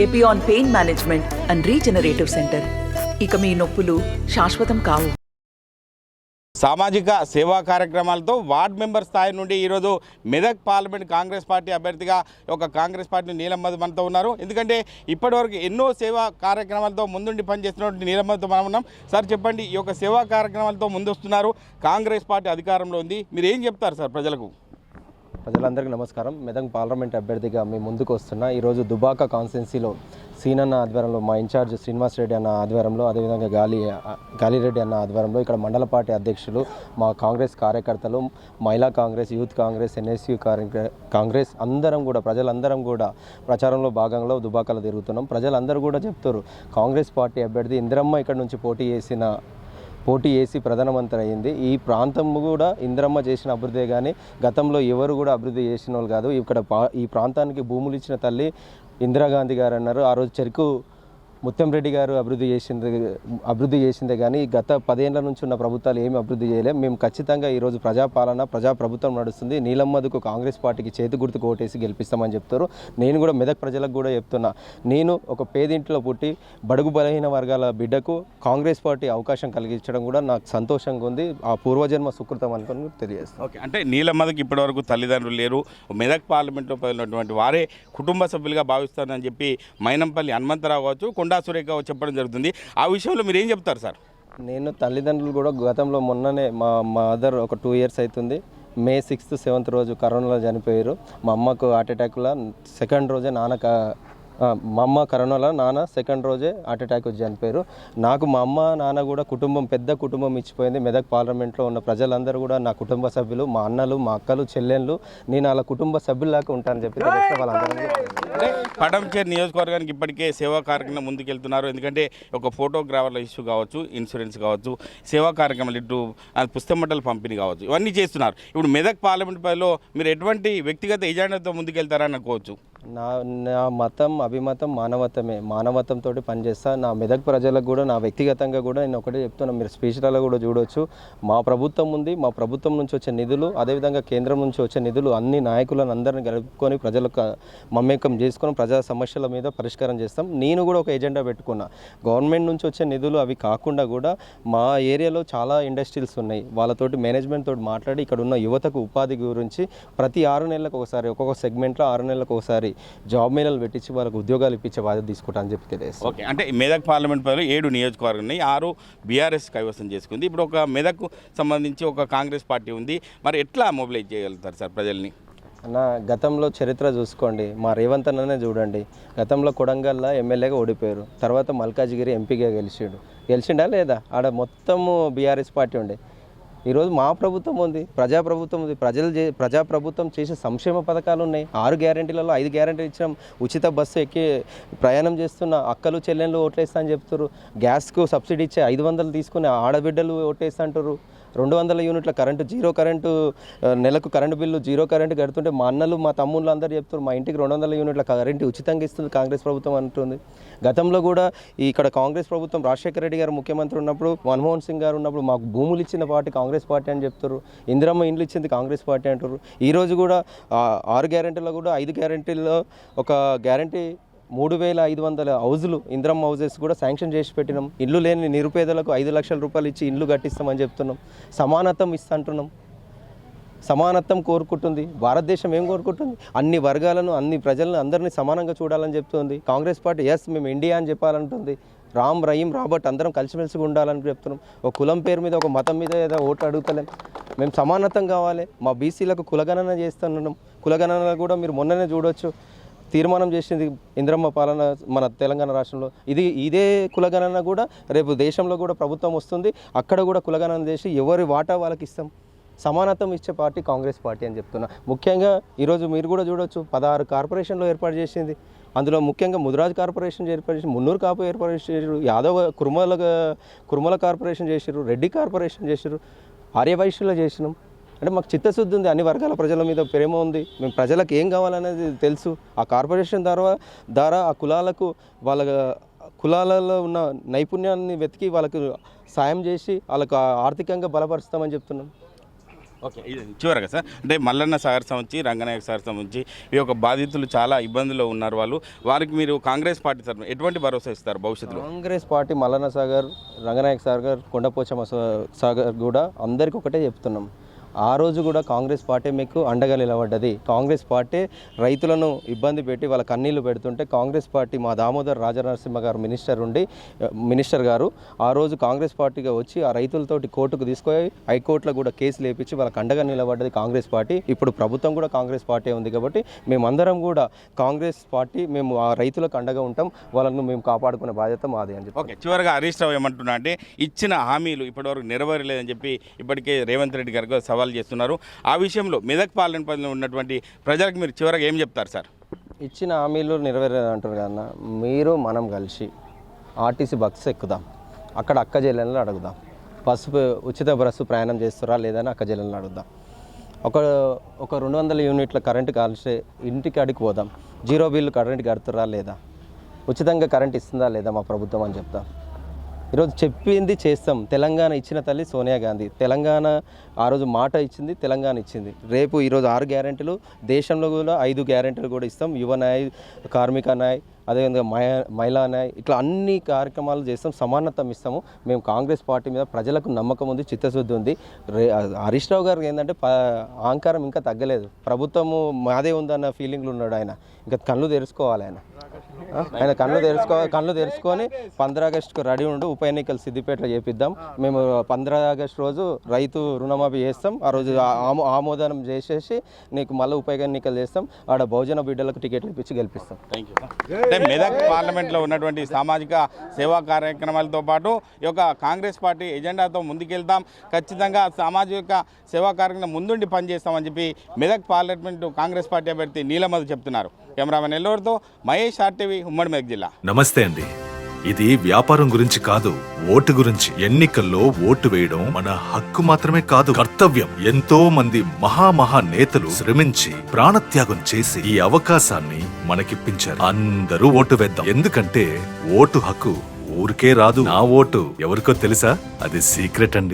Epione pain management and regenerative centre. ఇక మీ నొప్పులు శాశ్వతం కావు. సామాజిక సేవా కార్యక్రమాలతో వార్డ్ మెంబర్ స్థాయి నుండి ఈరోజు మెదక్ పార్లమెంట్ కాంగ్రెస్ పార్టీ అభ్యర్థిగా ఒక కాంగ్రెస్ పార్టీ నీలం మధు మనతో ఉన్నారు. ఎందుకంటే ఇప్పటివరకు ఎన్నో సేవా కార్యక్రమాలతో ముందుండి పనిచేస్తున్నటువంటి నీలం మధుతో మనం ఉన్నాం. సార్ చెప్పండి, ఈ యొక్క సేవా కార్యక్రమాలతో ముందొస్తున్నారు, కాంగ్రెస్ పార్టీ అధికారంలో ఉంది, మీరు ఏం చెప్తారు సార్ ప్రజలకు? ప్రజలందరికీ నమస్కారం. మెదక్ పార్లమెంట్ అభ్యర్థిగా మేము ముందుకు వస్తున్నా. ఈరోజు దుబాక కాన్స్టిట్యున్సీలో సీనన్న ఆధ్వర్యంలో, మా ఇన్ఛార్జ్ శ్రీనివాస్ రెడ్డి అన్న ఆధ్వర్యంలో, అదేవిధంగా గాలిరెడ్డి అన్న ఆధ్వర్యంలో ఇక్కడ మండల పార్టీ అధ్యక్షులు, మా కాంగ్రెస్ కార్యకర్తలు, మహిళా కాంగ్రెస్, యూత్ కాంగ్రెస్, ఎన్ఎస్యూ కాంగ్రెస్ అందరం కూడా, ప్రజలందరం కూడా ప్రచారంలో భాగంలో దుబాకలో తిరుగుతున్నాం. ప్రజలందరూ కూడా చెప్తారు, కాంగ్రెస్ పార్టీ అభ్యర్థి ఇందిరమ్మ ఇక్కడ నుంచి పోటీ చేసి ప్రధానమంత్రి అయింది. ఈ ప్రాంతం కూడా ఇందిరమ్మ చేసిన అభివృద్ధి కానీ గతంలో ఎవరు కూడా అభివృద్ధి చేసిన వాళ్ళు కాదు. ఇక్కడ ఈ ప్రాంతానికి భూములు ఇచ్చిన తల్లి ఇందిరాగాంధీ గారు అన్నారు. ఆ రోజు చెరుకు ముత్తంరెడ్డి గారు అభివృద్ధి చేసిందే కానీ గత 10 ఏళ్ల నుంచి ఉన్న ప్రభుత్వాలు ఏమి అభివృద్ధి చేయలేం. మేము ఖచ్చితంగా ఈరోజు ప్రజాప్రభుత్వం నడుస్తుంది. నీలం మధుకు కాంగ్రెస్ పార్టీకి చేతి గుర్తుకు ఓటేసి గెలిపిస్తామని చెప్తారు. నేను కూడా మెదక్ ప్రజలకు కూడా చెప్తున్నా, నేను ఒక పేదింట్లో పుట్టి బడుగు బలహీన వర్గాల బిడ్డకు కాంగ్రెస్ పార్టీ అవకాశం కలిగించడం కూడా నాకు సంతోషంగా ఉంది. ఆ పూర్వజన్మ సుకృతం అనుకుని తెలియజేస్తాను. ఓకే, అంటే నీలం మధుకి ఇప్పటివరకు తల్లిదండ్రులు లేరు, మెదక్ పార్లమెంట్లో ఉన్నటువంటి వారే కుటుంబ సభ్యులుగా భావిస్తారని చెప్పి మైనంపల్లి హనుమంతరావు కావచ్చు, కొండా సురేఖ చెప్పడం జరుగుతుంది. ఆ విషయంలో మీరు ఏం చెప్తారు సార్? నేను తల్లిదండ్రులు కూడా గతంలో మొన్ననే మా మదర్ ఒక 2 years అవుతుంది. May 6th 7th రోజు కరోనాలో చనిపోయారు. మా అమ్మకు హార్ట్ అటాక్లో సెకండ్ రోజే మా అమ్మ కరోనాలో, నాన్న సెకండ్ రోజే హార్ట్ అటాక్ వచ్చి చనిపోయారు. నాకు మా అమ్మ నాన్న కూడా పెద్ద కుటుంబం ఇచ్చిపోయింది. మెదక్ పార్లమెంట్లో ఉన్న ప్రజలందరూ కూడా నా కుటుంబ సభ్యులు, మా అన్నలు, మా అక్కలు, చెల్లెళ్ళు, నేను అలా కుటుంబ సభ్యుల్లాగా ఉంటానని చెప్పి పటంచేరు నియోజకవర్గానికి ఇప్పటికే సేవా కార్యక్రమం ముందుకెళ్తున్నారు. ఎందుకంటే ఒక ఫోటోగ్రాఫర్ల ఇష్యూ కావచ్చు, ఇన్సూరెన్స్ కావచ్చు, సేవా కార్యక్రమాలు, ఇటు పుస్తకమట్టల పంపిణీ కావచ్చు, ఇవన్నీ చేస్తున్నారు. ఇప్పుడు మెదక్ పార్లమెంట్ పరిధిలో మీరు ఎటువంటి వ్యక్తిగత ఎజెండాతో ముందుకెళ్తారని అనుకోవచ్చు? నా మతం, అభిమతం మానవతమే. మానవతంతో పనిచేస్తా. నా మెదక్ ప్రజలకు కూడా, నా వ్యక్తిగతంగా కూడా నేను ఒకటే చెప్తున్నా, మీరు స్పీచ్లలో కూడా చూడవచ్చు, మా ప్రభుత్వం ఉంది, మా ప్రభుత్వం నుంచి వచ్చే నిధులు, అదేవిధంగా కేంద్రం నుంచి వచ్చే నిధులు అన్ని నాయకులను అందరిని కలుపుకొని ప్రజలకు మమేకం చేసుకొని ప్రజా సమస్యల మీద పరిష్కారం చేస్తాం. నేను కూడా ఒక ఎజెండా పెట్టుకున్నా, గవర్నమెంట్ నుంచి వచ్చే నిధులు అవి కాకుండా కూడా మా ఏరియాలో చాలా ఇండస్ట్రీస్ ఉన్నాయి, వాళ్ళతోటి మేనేజ్మెంట్ తోటి మాట్లాడి ఇక్కడ ఉన్న యువతకు ఉపాధి గురించి ప్రతి 6 నెలలకు ఒకసారి, ఒక్కొక్క సెగ్మెంట్లో 6 నెలలకు ఒకసారి జాబ్ మేళలు పెట్టించి వాళ్ళకు ఉద్యోగాలు ఇప్పించే బాధ్యత తీసుకుంటా అని చెప్పి తెలియదు. ఓకే, అంటే మెదక్ పార్లమెంట్ పరిధిలో 7 నియోజకవర్గాలు ఉన్నాయి, 6 బీఆర్ఎస్ కైవసం చేసుకుంది. ఇప్పుడు ఒక మెదక్ సంబంధించి ఒక కాంగ్రెస్ పార్టీ ఉంది, మరి ఎట్లా మొబిలైజ్ చేయగలుగుతారు సార్ ప్రజల్ని? అన్న, గతంలో చరిత్ర చూసుకోండి, మా రేవంత్ అన్ననే చూడండి, గతంలో కొడంగల్లో ఎమ్మెల్యేగా ఓడిపోయారు, తర్వాత మల్కాజ్గిరి ఎంపీగా గెలిచిండా లేదా? ఆడ మొత్తము బీఆర్ఎస్ పార్టీ ఉండే. ఈరోజు మా ప్రభుత్వం ఉంది, ప్రజాప్రభుత్వం ఉంది, ప్రజాప్రభుత్వం చేసే సంక్షేమ పథకాలు ఉన్నాయి. 6 గ్యారెంటీలలో 5 గ్యారెంటీలు ఇచ్చినాం. ఉచిత బస్సు ఎక్కి ప్రయాణం చేస్తున్న అక్కలు చెల్లెళ్ళు ఓట్లేస్తా అని చెప్తారు. గ్యాస్కు సబ్సిడీ ఇచ్చే 500 తీసుకుని ఆడబిడ్డలు ఓటేస్తా అంటారు. 200 యూనిట్ల కరెంటు, జీరో కరెంటు, నెలకు కరెంటు బిల్లు జీరో కరెంటు కడుతుంటే మా అన్నలు, మా తమ్ముళ్ళు అందరూ చెప్తారు, మా ఇంటికి 200 యూనిట్ల కరెంటు ఉచితంగా ఇస్తుంది కాంగ్రెస్ ప్రభుత్వం అంటుంది. గతంలో కూడా ఇక్కడ కాంగ్రెస్ ప్రభుత్వం రాజశేఖర రెడ్డి గారు ముఖ్యమంత్రి ఉన్నప్పుడు, మన్మోహన్ సింగ్ గారు ఉన్నప్పుడు మాకు భూములు ఇచ్చిన పార్టీ కాంగ్రెస్ పార్టీ అని చెప్తారు. ఇందిరమ్మ ఇండ్లు ఇచ్చింది కాంగ్రెస్ పార్టీ అంటారు. ఈరోజు కూడా 6 గ్యారెంటీలో కూడా 5 గ్యారెంటీల్లో ఒక గ్యారెంటీ 3500 హౌజులు, ఇందిరమ్మ హౌజెస్ కూడా శాంక్షన్ చేసి పెట్టినాం. ఇల్లు లేని నిరుపేదలకు 5 లక్షల రూపాయలు ఇచ్చి ఇల్లు కట్టిస్తామని చెప్తున్నాం. సమానత్వం ఇస్తుంటున్నాం. సమానత్వం కోరుకుంటుంది భారతదేశం. ఏం కోరుకుంటుంది? అన్ని వర్గాలను, అన్ని ప్రజలను, అందరినీ సమానంగా చూడాలని చెప్తుంది కాంగ్రెస్ పార్టీ. ఎస్, మేము ఇండియా అని చెప్పాలంటుంది. రామ్, రహీం, రాబర్ట్ అందరం కలిసిమెలిసిగా ఉండాలని చెప్తున్నాం. ఒక కులం పేరు మీద, ఒక మతం మీద ఏదో ఓటు అడుగుతలేం. మేము సమానత్వం కావాలి. మా బీసీలకు కులగణన చేస్తున్నాం. కులగణన కూడా మీరు మొన్ననే చూడవచ్చు, తీర్మానం చేసింది ఇందిరమ్మ పాలన మన తెలంగాణ రాష్ట్రంలో. ఇదే కులగణన కూడా రేపు దేశంలో కూడా ప్రభుత్వం వస్తుంది, అక్కడ కూడా కులగణన చేసి ఎవరి వాటా వాళ్ళకి ఇస్తాం. సమానత్వం ఇచ్చే పార్టీ కాంగ్రెస్ పార్టీ అని చెప్తున్నా. ముఖ్యంగా ఈరోజు మీరు కూడా చూడవచ్చు, 16 కార్పొరేషన్లు ఏర్పాటు చేసింది. అందులో ముఖ్యంగా ముదిరాజ్ కార్పొరేషన్ ఏర్పాటు చేసి, మున్నూరు కాపు ఏర్పాటు చేసారు, యాదవ కుర్మల కార్పొరేషన్ చేసారు, రెడ్డి కార్పొరేషన్ చేసారు, ఆర్యవైశ్యులు చేసినాం. అంటే మాకు చిత్తశుద్ధి ఉంది, అన్ని వర్గాల ప్రజల మీద ప్రేమ ఉంది, మేము ప్రజలకు ఏం కావాలనేది తెలుసు. ఆ కార్పొరేషన్ ద్వారా ఆ కులాలకు, వాళ్ళ కులాలలో ఉన్న నైపుణ్యాన్ని వెతికి వాళ్ళకు సాయం చేసి వాళ్ళకు ఆర్థికంగా బలపరుస్తామని చెప్తున్నాం. ఓకే, ఇది చివరగా సార్, అంటే మల్లన్న సాగర్ సంబంధించి రంగనాయక సాగర్ సంబంధించి ఈ యొక్క బాధితులు చాలా ఇబ్బందుల్లో ఉన్నారు. వారికి మీరు కాంగ్రెస్ పార్టీ తరఫున ఎటువంటి భరోసా ఇస్తారు భవిష్యత్తులో? కాంగ్రెస్ పార్టీ మల్లన్న సాగర్, రంగనాయక సాగర్, కొండపోచమ్మ సాగర్ కూడా అందరికీ ఒకటే చెప్తున్నాం. ఆ రోజు కూడా కాంగ్రెస్ పార్టీ మీకు అండగా నిలబడ్డది. కాంగ్రెస్ పార్టీ రైతులను ఇబ్బంది పెట్టి వాళ్ళ కన్నీళ్లు పెడుతుంటే కాంగ్రెస్ పార్టీ మా దామోదర్ రాజనరసింహ గారు మినిస్టర్ గారు ఆ రోజు కాంగ్రెస్ పార్టీగా వచ్చి ఆ రైతులతోటి కోర్టుకు తీసుకొని హైకోర్టులో కూడా కేసులు వేపించి వాళ్ళకి అండగా నిలబడ్డది కాంగ్రెస్ పార్టీ. ఇప్పుడు ప్రభుత్వం కూడా కాంగ్రెస్ పార్టీ ఉంది కాబట్టి మేమందరం కూడా కాంగ్రెస్ పార్టీ, మేము ఆ రైతులకు అండగా ఉంటాం, వాళ్ళను మేము కాపాడుకునే బాధ్యత మాది అని చెప్పి. ఓకే, చివరిగా హరీష్ రావు ఏమంటున్నా అంటే ఇచ్చిన హామీలు ఇప్పటివరకు నెరవేరలేదని చెప్పి ఇప్పటికే రేవంత్ రెడ్డి గారికి సవాల్ చేస్తున్నారు. ఆ విషయంలో మెదక్ పార్లమెంట్ పరిధిలో ఉన్నటువంటి ప్రజలకు మీరు చివరగా ఏం చెప్తారు సార్? ఇచ్చిన హామీలు నెరవేరాలంటారు కన్నా, మనం కలిసి ఆర్టీసీ బస్సు ఎక్కుదాం, అక్కడ అక్క చెల్లెలను అడుగుదాం, ఉచిత బస్సు ప్రయాణం చేస్తారా లేదని అక్క చెల్లెలను అడుగుదాం. ఒక 200 యూనిట్ల కరెంటు కాల్చే ఇంటికి అడిగి పోదాం, 0 బిల్లు కరెంటు కడుతురా లేదా, ఉచితంగా కరెంట్ ఇస్తుందా లేదా మా ప్రభుత్వం అని చెప్తాం. ఈరోజు చెప్పింది చేస్తాం. తెలంగాణ ఇచ్చిన తల్లి సోనియా గాంధీ. తెలంగాణ ఆ రోజు మాట ఇచ్చింది, తెలంగాణ ఇచ్చింది. రేపు ఈరోజు 6 గ్యారెంటీలు, దేశంలో కూడా 5 గ్యారెంటీలు కూడా ఇస్తాం. యువ న్యాయ్, కార్మిక న్యాయ్, అదేవిధంగా మహిళా న్యాయ్, ఇట్లా అన్ని కార్యక్రమాలు చేస్తాం. సమానత్వం ఇస్తాము. మేము కాంగ్రెస్ పార్టీ మీద ప్రజలకు నమ్మకం ఉంది, చిత్తశుద్ధి ఉంది. హరీష్ రావు గారికి ఏంటంటే అహంకారం ఇంకా తగ్గలేదు. ప్రభుత్వము మాదే ఉందన్న ఫీలింగ్లు ఉన్నాడు ఆయన. ఇంకా కళ్ళు తెరుచుకోవాలి ఆయన కళ్ళు తెరుచుకొని 15 ఆగస్టుకు రెడీ ఉండు. ఉప ఎన్నికలు సిద్దిపేటలో చేపిద్దాం. మేము 15 ఆగస్టు రోజు రైతు రుణమాఫీ చేస్తాం. ఆ రోజు ఆమోదనం చేసేసి నీకు మళ్ళీ ఉప ఎన్నికలు చేస్తాం. ఆడ బహుజన బిడ్డలకు టికెట్లు ఇప్పించి గెలిపిస్తాం. Thank you. అంటే మెదక్ పార్లమెంట్లో ఉన్నటువంటి సామాజిక సేవా కార్యక్రమాలతో పాటు ఈ యొక్క కాంగ్రెస్ పార్టీ ఎజెండాతో ముందుకెళ్తాం. ఖచ్చితంగా సామాజిక సేవా కార్యక్రమం ముందుండి పనిచేస్తామని చెప్పి మెదక్ పార్లమెంటు కాంగ్రెస్ పార్టీ అభ్యర్థి నీలమధు చెప్తున్నారు. కెమెరామెన్ ఎల్లూరుతో మహేష్, ఆర్టీవీ, ఉమ్మడి మెదక్ జిల్లా. నమస్తే అండి. ఇది వ్యాపారం గురించి కాదు, ఓటు గురించి. ఎన్నికల్లో ఓటు వేయడం మన హక్కు మాత్రమే కాదు, కర్తవ్యం. ఎంతో మంది మహా నేతలు శ్రమించి ప్రాణత్యాగం చేసి ఈ అవకాశాన్ని మనకిప్పించారు. అందరూ ఓటు వేద్దాం. ఎందుకంటే ఓటు హక్కు ఊరికే రాదు. నా ఓటు ఎవరికో తెలుసా? అది సీక్రెట్ అండి.